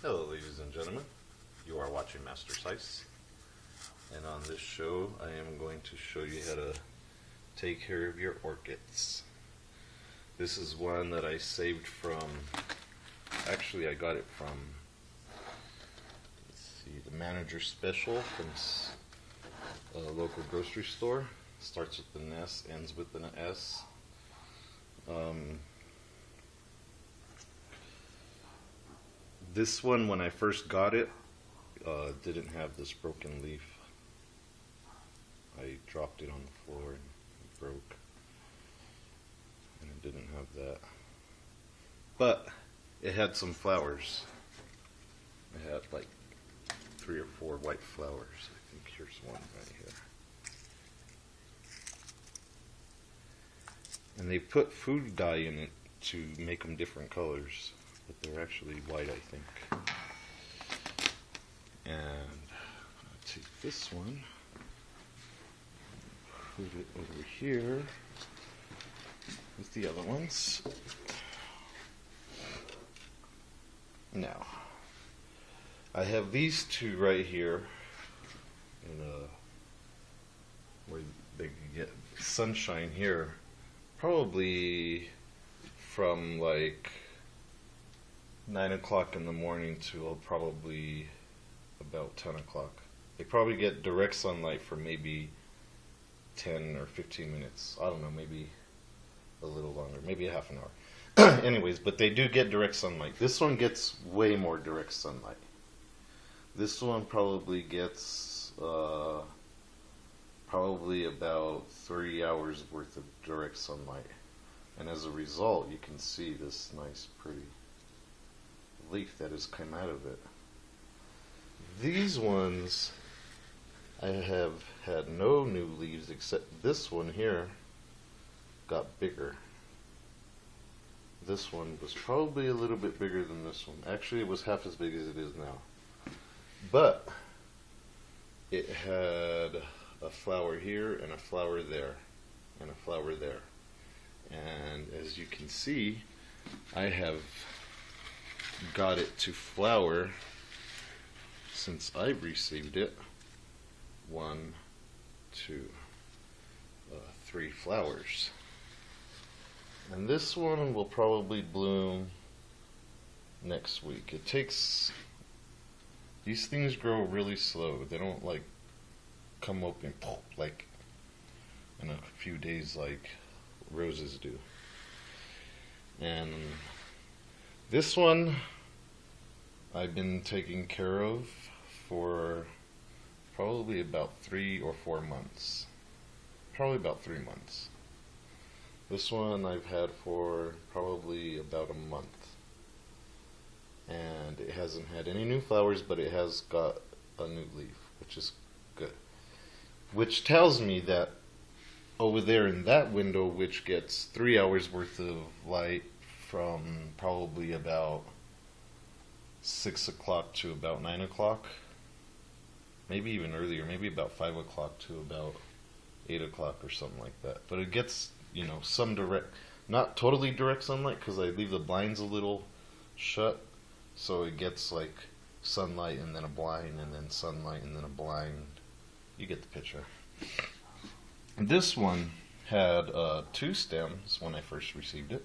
Hello ladies and gentlemen, you are watching Master Sice, and on this show I am going to show you how to take care of your orchids. This is one that I saved from, actually I got it from, the Manager Special from a local grocery store. Starts with an S, ends with an S. This one, when I first got it, didn't have this broken leaf. I dropped it on the floor and it broke. And it didn't have that. But it had some flowers. It had like 3 or 4 white flowers. I think here's one right here. And they put food dye in it to make them different colors. But they're actually white, I think. And I'll take this one, put it over here with the other ones. Now, I have these two right here, where they can get sunshine here, probably from like 9 o'clock in the morning to probably about 10 o'clock. They probably get direct sunlight for maybe 10 or 15 minutes. I don't know, maybe a little longer, maybe a half an hour. Anyways, but they do get direct sunlight. This one gets way more direct sunlight. This one probably gets probably about 3 hours worth of direct sunlight. And as a result, you can see this nice, pretty leaf that has come out of it. These ones, I have had no new leaves except this one here got bigger. This one was probably a little bit bigger than this one. Actually, it was half as big as it is now. But it had a flower here and a flower there and a flower there. And as you can see, I have got it to flower since I received it. 1, 2, 3 flowers. And this one will probably bloom next week. It takes, these things grow really slow. They don't like come up and like in a few days like roses do. And this one I've been taking care of for probably about 3 or 4 months. Probably about 3 months. This one I've had for probably about a month. And it hasn't had any new flowers, but it has got a new leaf, which is good. Which tells me that over there in that window, which gets 3 hours worth of light from probably about 6 o'clock to about 9 o'clock, maybe even earlier, maybe about 5 o'clock to about 8 o'clock or something like that. But it gets, you know, some direct, not totally direct sunlight because I leave the blinds a little shut, so it gets like sunlight and then a blind and then sunlight and then a blind. You get the picture. And this one had 2 stems when I first received it,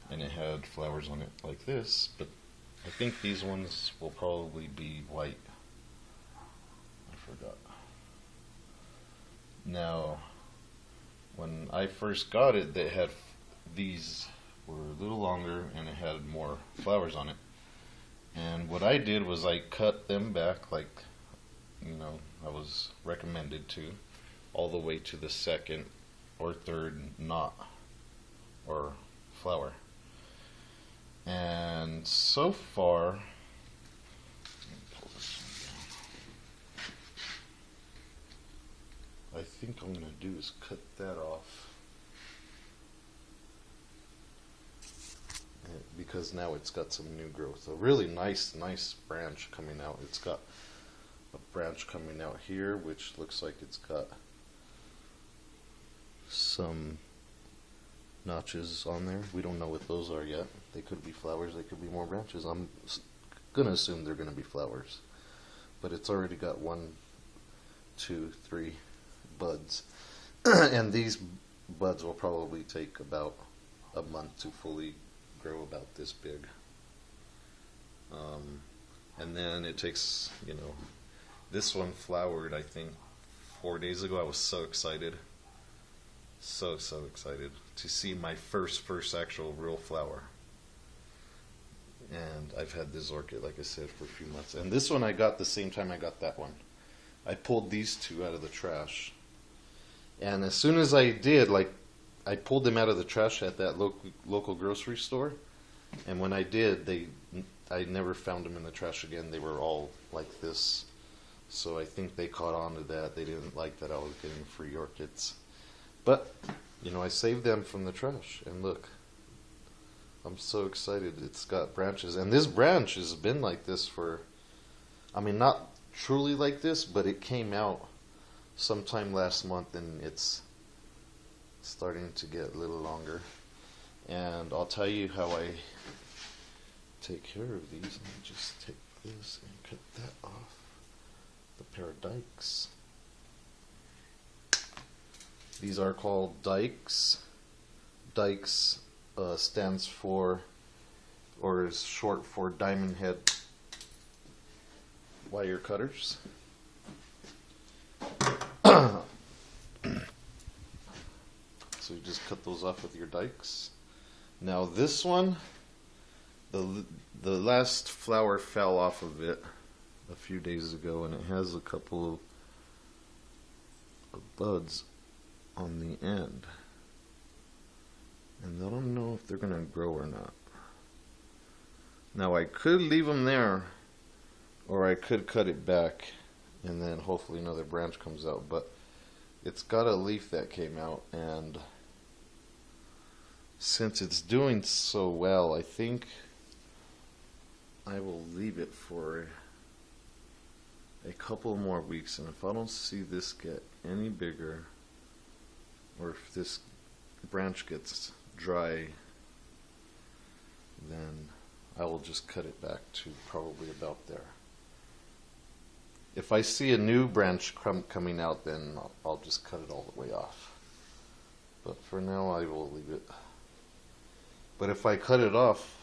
and it had flowers on it like this, but I think these ones will probably be white. I forgot. Now, when I first got it, they had, these were a little longer and it had more flowers on it. And what I did was I cut them back like, you know, I was recommended to, all the way to the 2nd or 3rd knot or flower. And so far, let me pull this one down. I think I'm going to do is cut that off, because now it's got some new growth. A really nice branch coming out. It's got a branch coming out here, which looks like it's got some notches on there. We don't know what those are yet. They could be flowers, they could be more branches. I'm gonna assume they're gonna be flowers. But it's already got 1, 2, 3 buds. And these buds will probably take about a month to fully grow about this big. And then it takes, this one flowered, I think, 4 days ago. I was so excited. So excited to see my first actual real flower. And I've had this orchid, like I said, for a few months. And this one I got the same time I got that one. I pulled these two out of the trash. And as soon as I did, I pulled them out of the trash at that local grocery store. And when I did, I never found them in the trash again. They were all like this. So I think they caught on to that. They didn't like that I was getting free orchids. But, I saved them from the trash. And look, I'm so excited. It's got branches. And this branch has been like this for, not truly like this, but it came out sometime last month, and it's starting to get a little longer. And I'll tell you how I take care of these. Let me just take this and cut that off. The pair of dykes. These are called dykes. Dykes stands for, or is short for, diamond head wire cutters. So you just cut those off with your dykes. Now this one, the last flower fell off of it a few days ago, and it has a couple of buds on the end. And I don't know if they're going to grow or not. Now I could leave them there, or I could cut it back, and then hopefully another branch comes out. But it's got a leaf that came out, and since it's doing so well, I think I will leave it for a couple more weeks. And if I don't see this get any bigger, or if this branch gets dry, then I will just cut it back to probably about there. If I see a new branch coming out, then I'll just cut it all the way off. But for now, I will leave it. But if I cut it off,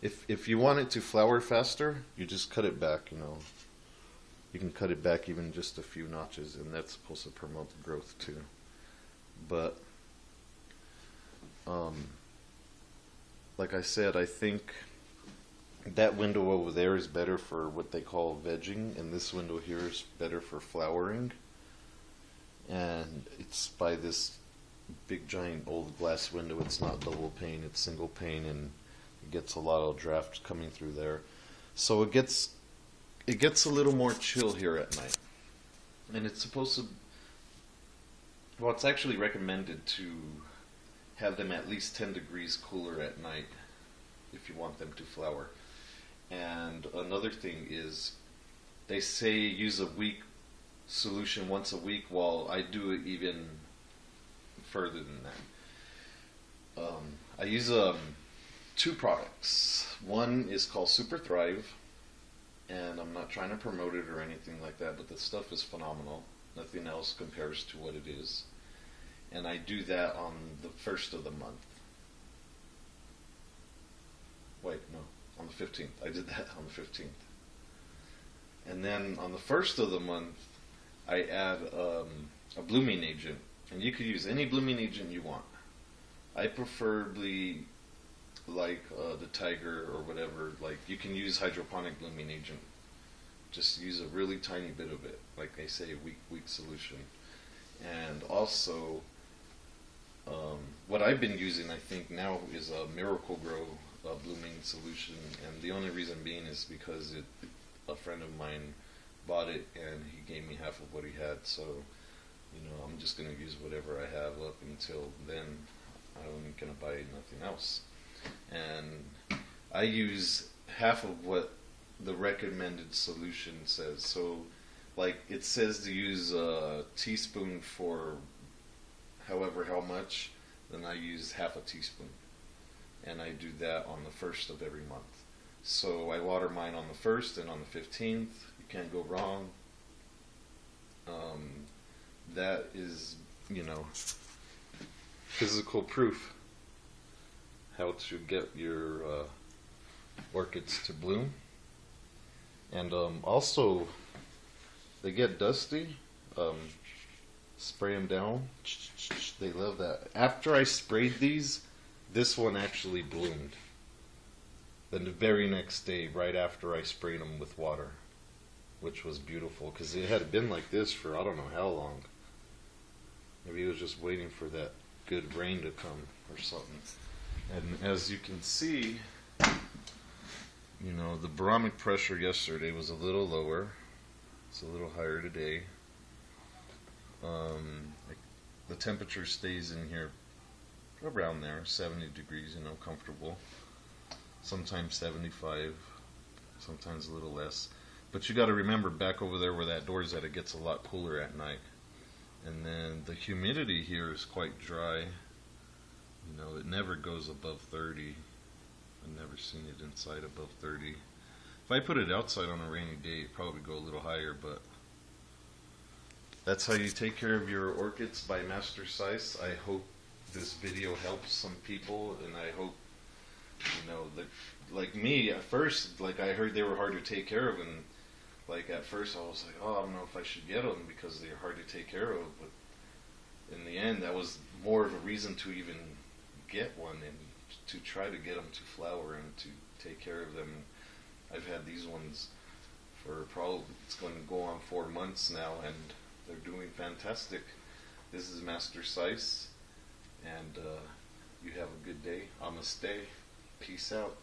if you want it to flower faster, you just cut it back, You can cut it back even just a few notches, and that's supposed to promote the growth too. But like I said, I think that window over there is better for what they call vegging, and this window here is better for flowering. And it's by this big giant old glass window. It's not double pane, it's single pane, and it gets a lot of draft coming through there. So it gets a little more chill here at night. And it's supposed to, well, it's actually recommended to have them at least 10 degrees cooler at night if you want them to flower. And another thing is, they say use a week solution once a week. Well, I do it even further than that. I use 2 products. One is called Super Thrive, and I'm not trying to promote it or anything like that, but the stuff is phenomenal. Nothing else compares to what it is. And I do that on the 1st of the month. Wait, no, on the 15th. I did that on the 15th. And then on the 1st of the month, I add a blooming agent. And you could use any blooming agent you want. I preferably like the tiger or whatever. Like, you can use hydroponic blooming agent. Just use a really tiny bit of it. Like they say, a week solution. And also, what I've been using, I think now, is a Miracle Grow blooming solution. And the only reason being is because a friend of mine bought it and he gave me half of what he had. So, I'm just going to use whatever I have up until then. I'm going to buy nothing else. And I use half of what the recommended solution says. So, like, it says to use a teaspoon for how much, then I use half a teaspoon. And I do that on the 1st of every month. So I water mine on the 1st and on the 15th. You can't go wrong. That is, you know, physical proof how to get your orchids to bloom. And also, they get dusty. Spray them down. They love that. After I sprayed these, this one actually bloomed. Then the very next day, right after I sprayed them with water, which was beautiful because it had been like this for I don't know how long. Maybe it was just waiting for that good rain to come or something. And as you can see, you know, the barometric pressure yesterday was a little lower. It's a little higher today. The temperature stays in here around there, 70 degrees, you know, comfortable. Sometimes 75, sometimes a little less. But you got to remember, back over there where that door is at, it gets a lot cooler at night. And then the humidity here is quite dry. You know, it never goes above 30. I've never seen it inside above 30. If I put it outside on a rainy day, it'd probably go a little higher, but that's how you take care of your orchids by Master Sice. I hope this video helps some people, and I hope, you know, like me, at first, like I heard they were hard to take care of, and like at first I was like, oh, I don't know if I should get them because they're hard to take care of, but in the end that was more of a reason to even get one and to try to get them to flower and to take care of them. I've had these ones for probably, it's going to go on 4 months now, and they're doing fantastic. This is Master Sice, and you have a good day. Namaste. Peace out.